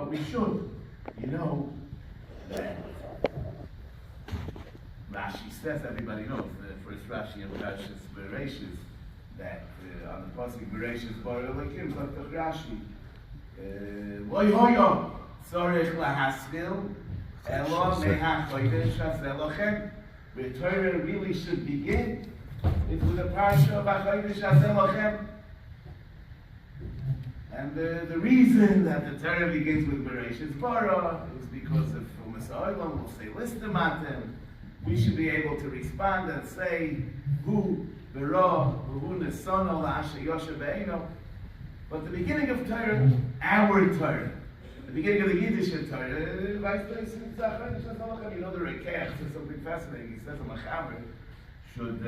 But we should. You know that Rashi says, everybody knows, the first Rashi in Parshas Bereshis, that on the pasuk Bereshis Bar Elokim, Dr. Rashi, Loy Hoyo, Tzorech Lahaskil, Elo Mehachodesh Hazeh Lachem. The Torah really should begin with the parsha of Hachodesh Hazeh Lachem. And the reason that the Torah begins with Bereshis Bara is because of Umas Ha'olam, we'll say Listamatem. We should be able to respond and say, Hu Bera, Hu Nesono La'asher Yoshe Be'eno. But the beginning of Torah, our Torah, the beginning of the Yiddish Torah, you know the Rekeach says something fascinating. He says a Machaber should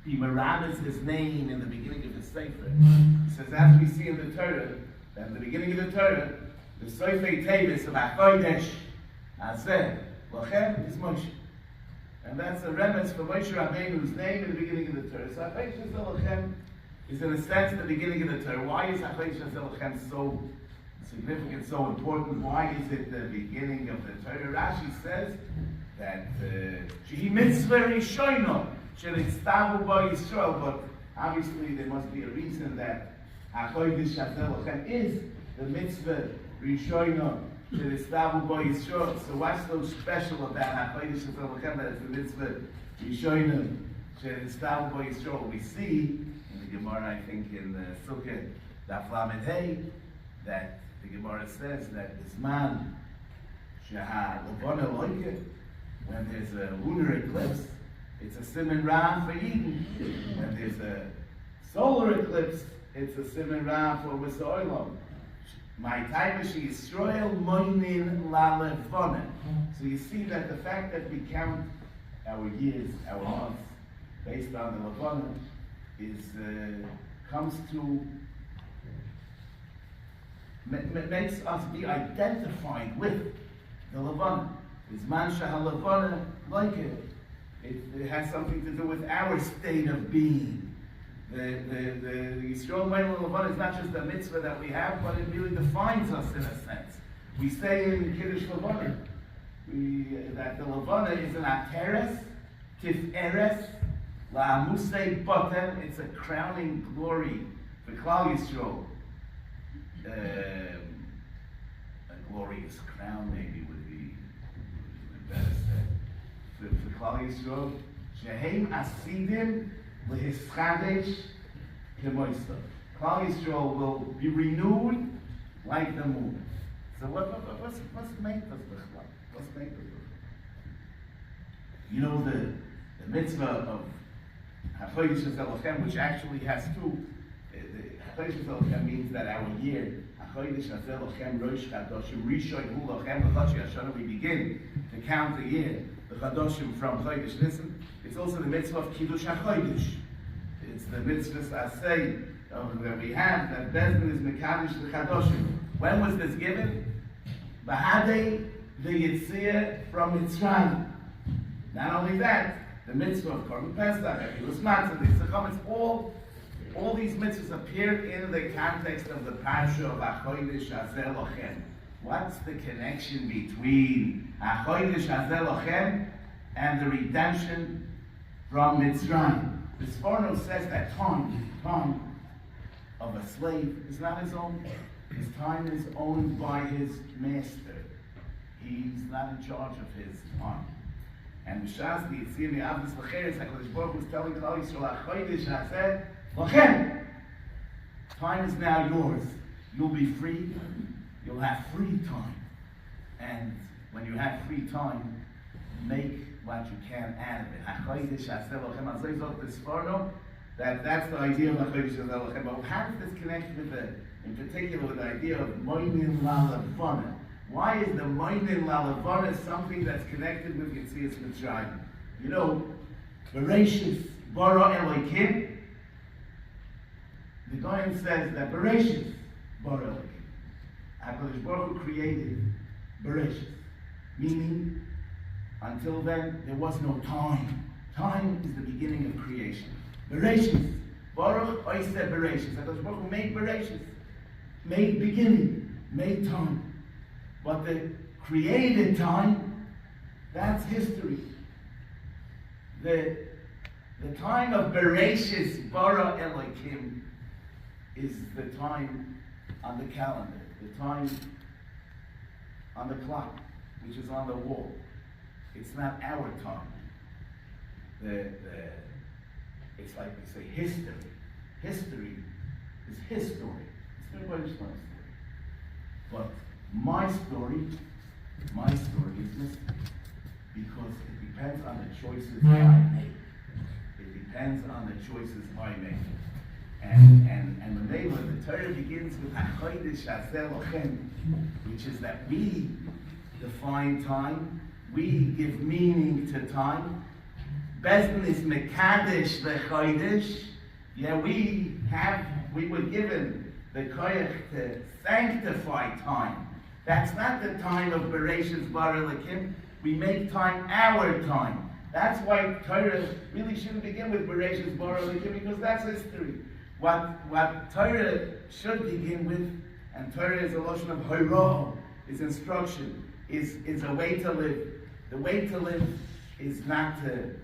be Meramis his name in the beginning of his Sefer. He says, as we see in the Torah, at the beginning of the Torah, the Sefer Tevis of Hachodesh, Hazeh, Lachem is Moshe. And that's a remez for Moshe Rabbeinu's name in the beginning of the Torah. So Hachodesh Hazeh Lachem is in a sense the beginning of the Torah. Why is Hachodesh Hazeh Lachem so significant, so important? Why is it the beginning of the Torah? Rashi says that Shehi Mitzvah Rishono Shenitztavu Bo Yisrael, but obviously there must be a reason that Hachodesh Hazeh Lachem is the Mitzvah Rishono Shenitztavu Bo Yisrael. So what's so special about Hachodesh Hazeh Lachem that it's the Mitzvah Rishono Shenitztavu Bo Yisrael? We see in the Gemara, I think in the Sukkah Daf Lamed Hey, that the Gemara says that this man, Sheha Levana Loike, when there's a lunar eclipse, it's a Siman Ra for Eden. When there's a solar eclipse, it's a Siman Ra for Misoilam. My time is Yisrael Moinin La Levana. So you see that the fact that we count our years, our months, based on the Levana, is comes to makes us be identified with the Levana. Is man sheha Levana like it? It has something to do with our state of being. The Yisrael Moinin La Levana is not just a mitzvah that we have, but it really defines us in a sense. We say in Kiddush Levana that the Levana is an ateres, tiferes, la'amusei boten. It's a crowning glory for Klal Yisrael. A glorious crown maybe would be better said. For Klal Yisrael, shehem asidim lehischadesh kemoisa. Klal Yisrael will be renewed like the moon. So what's made us b'chlal? What's made us b'chlal? You know the mitzvah of Hachodesh Hazeh Lachem, which actually has two. Hachodesh Hazeh Lachem means that our year, Hachodesh Hazeh Lachem Rosh Chadoshim Rishon Hu Lachem L'Chodshi Hashanah, we begin to count the year, the Chadoshim from Chodesh Nisan. It's also the mitzvah of Kiddush HaChodesh. It's the mitzvah Asay that we have, that Bezdin is Mekadosh the Chadoshim. When was this given? Bahadei the Yitzir from Mitzrayim. Not only that, the mitzvah of Korban Pesach, Achilas Matzah, the Tzacham, all these mitzvahs appear in the context of the parsha of Hachodesh Hazeh Lachem. What's the connection between Hachodesh Hazeh Lachem and the redemption from Mitzrayim? The Sforno says that time of a slave is not his own. His time is owned by his master. He's not in charge of his time. And B'shas the Yitzir Mi'avdis L'cheres, HaKadosh Baruch Hu is telling Klal Yisrael, Hachodesh Hazeh Lachem. Time is now yours. You'll be free. You'll have free time. And when you have free time, make what you can out of it. Hachodesh Hazeh Lachem. I'll say so this far, that's the idea of Hachodesh Hazeh Lachem. But how does this connect with in particular with the idea of Moinin La Levana? Why is the Moinin La Levana something that's connected with Yetzias Mitzrayim? You know, Bereshis Bara Elokim. The Goyim says that Bereshis Bara Elokim. HaKadosh Baruch Hu created Bereshis, meaning until then there was no time. Time is the beginning of creation. Bereshis Baruch Oiseh Bereshis. HaKadosh Baruch Hu made Bereshis, made beginning. made time. But the created time, that's history. The time of Bereshis bara Elokim is the time on the calendar, the time on the clock, which is on the wall. It's not our time. It's like we say history. History is his story. It's everybody's story. But my story is mystery. Because it depends on the choices I make. It depends on the choices I make. And the Torah begins with Hachodesh, Hazeh, Lachem, which is that we define time, we give meaning to time. Bezdin is Mekadesh leChodesh. Yeah, we were given the koyach to sanctify time. That's not the time of Bereshis bara Elokim. We make time our time. That's why Torah really shouldn't begin with Bereshis bara Elokim, because that's history. What Torah should begin with, and Torah is a lotion of Horah, is instruction, is a way to live. The way to live is not to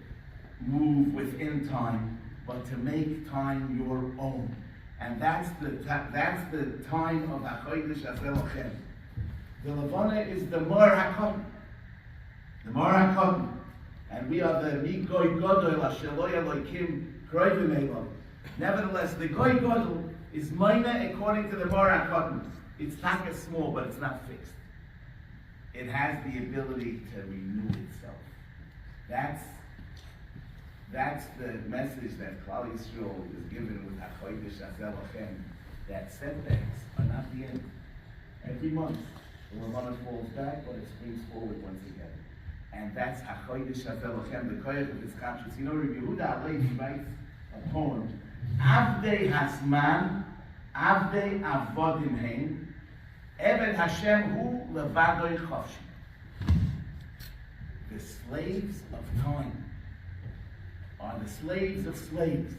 move within time, but to make time your own. And that's the time of Hachodesh Hazeh Lachem. The Levana is the Mor HaKodim. The Mor HaKodim. And we are the Goy Gedolah Asher Lo Elokim Kroivim Elov. Nevertheless, the Goy Gedolah is minor according to the Mor HaKodim. It's not as small, but it's not fixed. It has the ability to renew itself. That's the message that Klal Yisrael is given with Hachodesh Hazeh Lachem, that setbacks are not the end. Every month, the Ramana falls back, but it springs forward once again. And that's Hachodesh Hazeh Lachem, the koyach of his conscience. You know, Rabbi Yehuda Alevi writes a poem, Avdei Hasman, Avdei Avodim Hein, Eved Hashem Hu Levadoi Chofshi. The slaves of time are the slaves of slaves.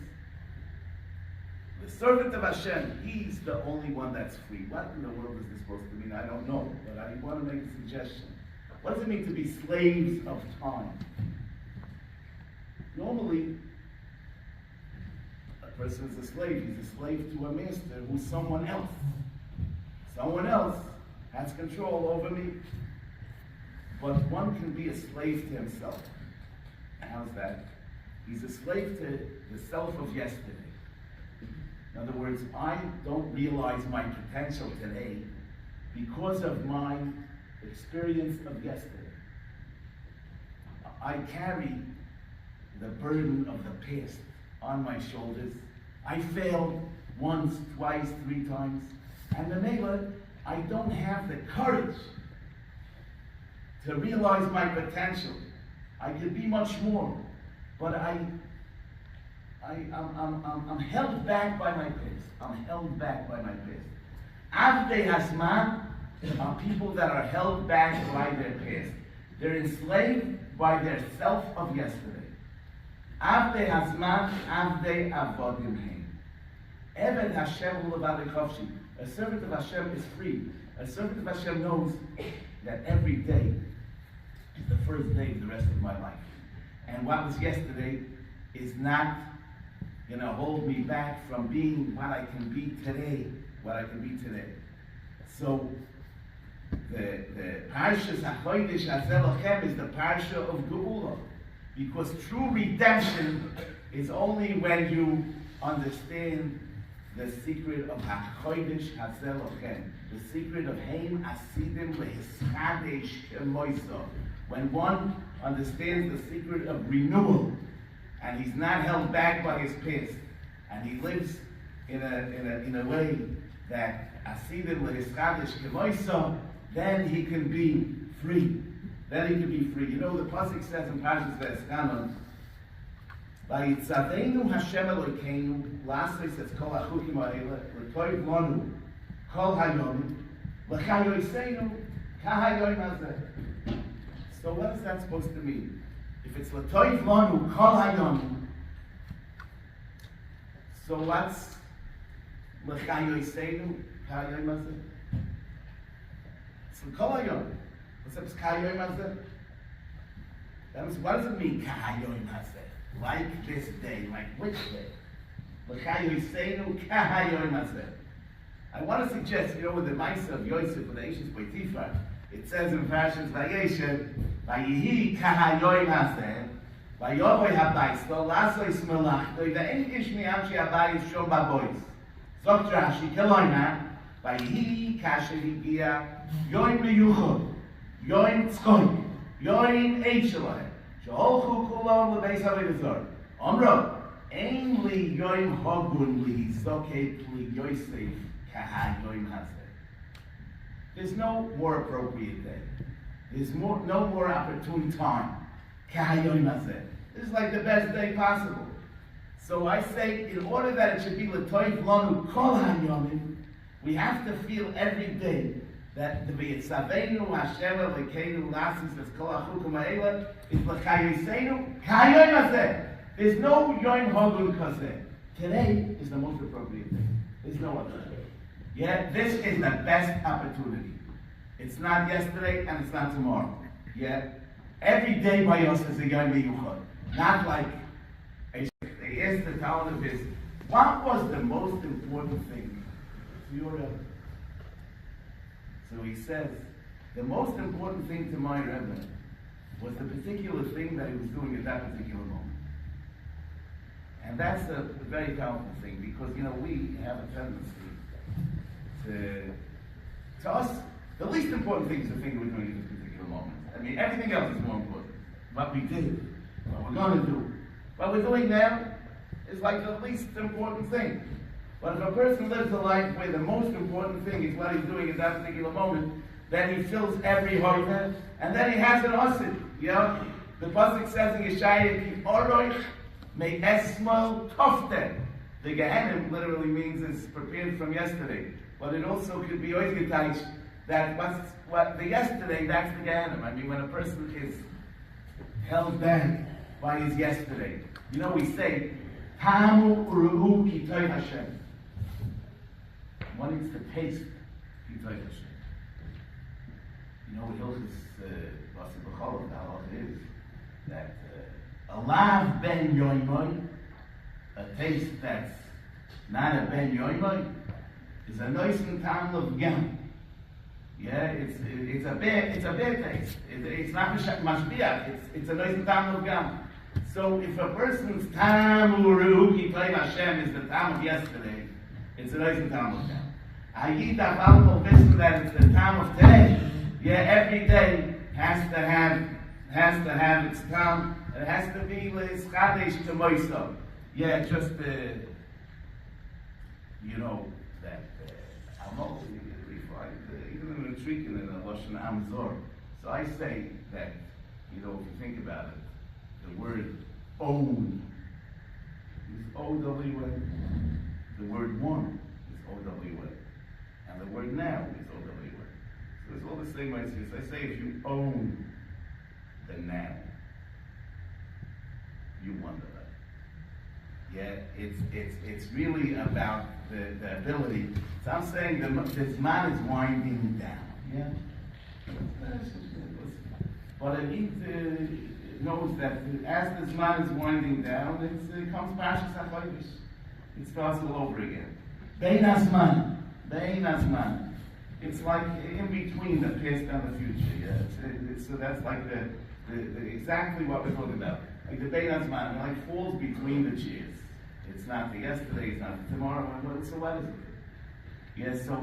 The servant of Hashem, he's the only one that's free. What in the world is this supposed to mean? I don't know, but I want to make a suggestion. What does it mean to be slaves of time? Normally, a person is a slave. He's a slave to a master who's someone else. Someone else has control over me. But one can be a slave to himself. How's that? He's a slave to the self of yesterday. In other words, I don't realize my potential today because of my experience of yesterday. I carry the burden of the past on my shoulders. I failed once, twice, 3 times. And the Mela, I don't have the courage to realize my potential. I could be much more. But I'm held back by my past. I'm held back by my past. Avdei Hasman are people that are held back by their past. They're enslaved by their self of yesterday. Avdei Hasman, Avdei Avodim Hein. Eved Hashem Hu Levadoi Chofshi. A servant of Hashem is free. A servant of Hashem knows that every day is the first day of the rest of my life. And what was yesterday is not going to hold me back from being what I can be today. So the Parshas Hachodesh Hazeh Lachem is the Parsha of Gedolah, because true redemption is only when you understand the secret of Hachodesh Hazeh Lachem, the secret of Heim Asidim Lehischadesh Kemoisa. When one understands the secret of renewal, and he's not held back by his past, and he lives in a way that Asidim Lehischadesh Kemoisa, then he can be free. You know, the pasuk says in Parshas Ve'eskanon, Vayitzavenu Hashem Elokeinu la'asos et kol hachukim ha'ele l'toiv lanu kol hayom l'chayoseinu k'hayom hazeh. So what is that supposed to mean? If it's l'toiv lanu kol hayom, so what's l'chayoseinu k'hayom hazeh? for Kol Hayom. What's up, Kahayoim Hazeh? That means, what does it mean, Kahayoim Hazeh? Like this day, like which day? L'chayoseinu Kahayoim Hazeh. I want to suggest, with the Maisa of Yosef, with the Eishes Potiphar, it says in Parshas Vayeshev, Vayihi Kahayoim Hazeh, Vayovoy Habayis, Lo Lasois Melachto, Ve'en Ish Mi'am She'Habayis Shom Babois. Zok Rashi, Keloina, Vayihi Kasher Higia, Yoim Meyuchot, Yoim Tzkoy, Yoim Eisheloi, Sheholchu Kulon Lebeis HaVe'ezor. Omro, Ein Li Yoim Hogun Li Zoket Li Yosef Kahayoim Hazeh. There's no more appropriate day. There's no more opportune time. Kahayoim Hazeh. This is like the best day possible. So I say, in order that it should be L'toiv Lanu Kol HaYomim, we have to feel every day that the V'yitzavenu Hashem Elokeinu Lasis as Kol HaChukim Ha'ela is L'chayoseinu Kahayoim Hazeh. There's no Yom Hogun Kazeh. Today is the most appropriate day. There's no other day. Yeah, this is the best opportunity. It's not yesterday and it's not tomorrow. Yeah, every day by us is a Yom Meyuchad. Not like they asked the Talmud of this. What was the most important thing? So he says, the most important thing to my Rebbe was the particular thing that he was doing at that particular moment. And that's a very powerful thing because, we have a tendency to us, the least important thing is the thing we're doing at this particular moment. I mean, everything else is more important. What we did, what we're going to do. What we're doing now is like the least important thing. But if a person lives a life where the most important thing is what he's doing at that particular moment, then he fills every hoiver, and then he has an osid. The pasuk says in Yeshaya, Ki oroich me esmal tofte. The Gehenim literally means it's prepared from yesterday. But it also could be oizgetaish that what the yesterday, that's the Gehenim. I mean, when a person is held back by his yesterday, we say, Tamu Uruhu Kitoi Hashem. One needs to taste Kitoi Hashem. What Hilchis Basi B'cholov, the halacha is that Alav Ben Yoimoy, a taste that's not a Ben Yoimoy, is a nice and tam of gam. Yeah, it's a bad taste. It's not mashbiach. It's a nice and tam of gam. So if a person's tam uruki Kitoi Hashem is the tam of yesterday, it's a nice and tam of gam. Ayid Aval will listen that it's the tam of today. Yeah, every day has to have its tam. It has to be Hachodesh to Moisa. Yeah, just that Amo, we find even in the Trikin and the Lashon Amzor. So I say that if you think about it, the word own is O-W-A. The word one is O-W-A. And the word now is O-W-A. So it's all the same way. So I say if you own the now, you wonder that. Yeah, it's really about the ability. So I'm saying this man is winding down. Yeah, but he knows that as this man is winding down, it comes Parshas Hachodesh. It starts all over again. Bein Azman. It's like in between the past and the future. Yeah, so that's like the exactly what we're talking about. Like the Bein Azman, like falls between the chairs. It's not the yesterday, it's not the tomorrow, so what is it? Yeah, so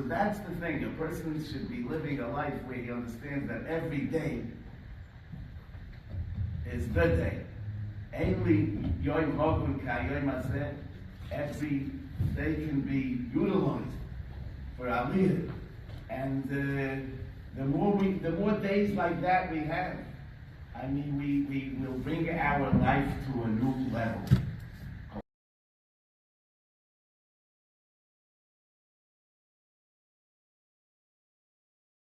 that's the thing. A person should be living a life where he understands that every day is the day. Every day can be utilized for Aliyah. And the more days like that we have, I mean, we will bring our life to a new level.